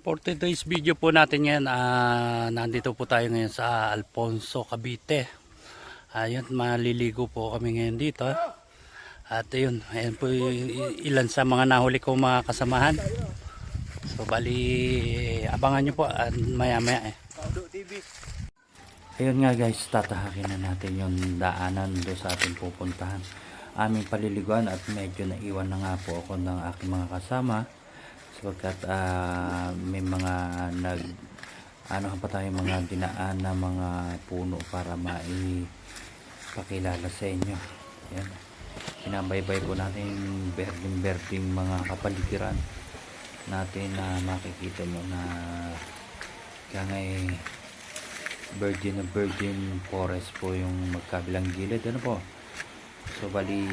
For today's video po natin ngayon, nandito po tayo ngayon sa Alfonso, Cavite. Ayun, maliligo po kami ngayon dito. At ayun, ayan po ilan sa mga nahuli ko mga kasamahan. So bali, abangan nyo po maya maya. Ayun nga guys, tatahakin na natin yung daanan do sa ating pupuntahan. Aming paliliguan at medyo naiwan na nga po ako ng aking mga kasama. Sapagkat may mga ano pa tayo, mga dinaan na mga puno para maipakilala sa inyo. Yan. Pinabaybay po natin berding mga kapaligiran natin na makikita nyo na kaya virgin forest po yung magkabilang gilid. Ano po? So bali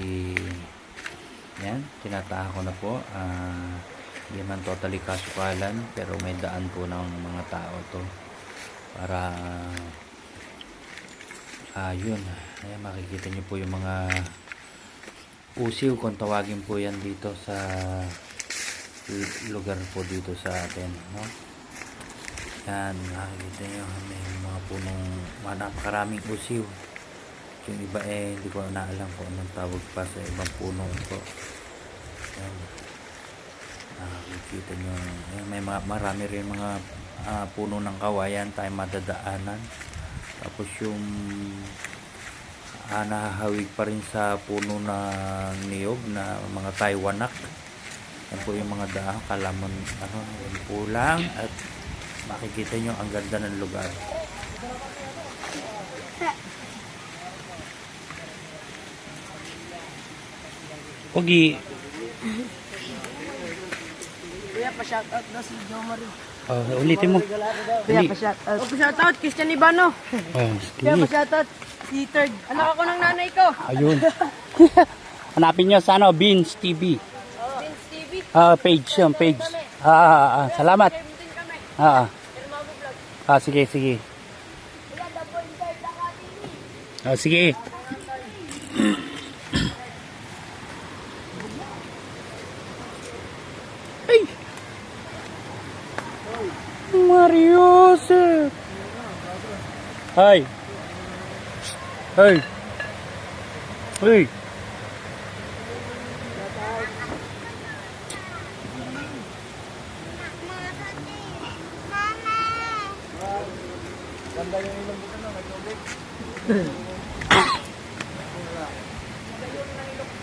yan, tinatahan ko na po. Hindi man totally kasukalan, pero may daan po ng mga tao to para yun, ayan, makikita nyo po yung mga usiw kung tawagin po yan dito sa lugar po dito sa atin, no? Yan, makikita nyo may mga punong napakaraming usiw. Yung iba hindi ko na alam kung anong tawag pa sa ibang punong ito. Yan, nakikita nyo, may marami rin mga puno ng kawayan tayo madadaanan. Tapos yung nahahawig pa rin sa puno ng niyog na mga Taiwanak. Yan po yung mga daan, kalamon yung pulang, at makikita nyo ang ganda ng lugar. Pogi. Kuya, pa-shoutout daw si Jo Marie. Ulitin mo. Kuya, pa-shoutout. Pa-shoutout, Christian Ibano. Kuya, pa-shoutout, si Third. Anak ako ng nanay ko. Ayun. Hanapin nyo sa Beans TV. Vince TV. Page yung page. Salamat. Sige. Sige. Ay! Marius! Hey! Ganda yung ilong dito na, may tubig.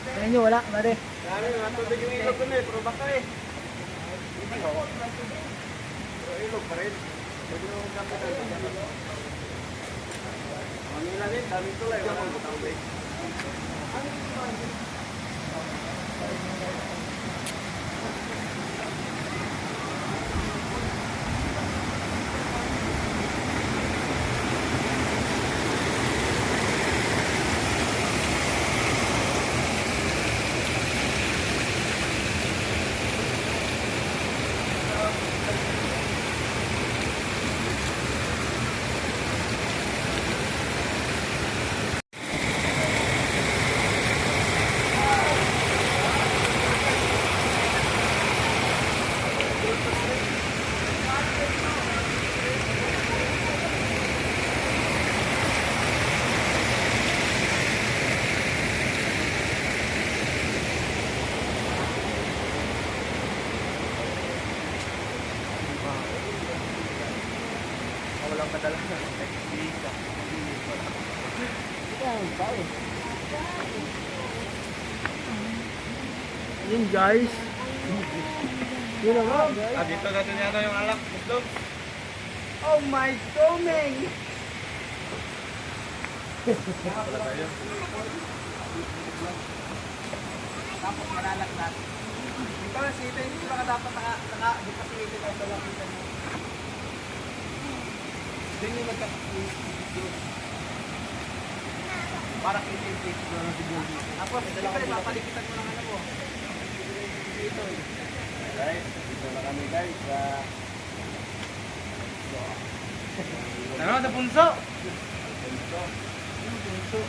Kaya nyo, wala, mare. Kaya nyo, tubig yung ilog ko na pero baka hindi ko. Pero ilog pa rin. Pwede nyo kapitan. Ang nila rin, daming tulay. Wala kang tubig. Walang kadala na visa. Yun guys. Yun naman guys. Dito natin yata yung alak. Oh my stomach. Tapos malalaglag. Ito na sito, hindi ba dapat di pa sito tayo sa lapitan mo. Hindi yung para kitin-kitin ko lang si Goldie. Tapos, siyempre, papalikitan mo ng ano mo. Dito eh. Guys, dito na kami guys. Ano, napunso? Napunso.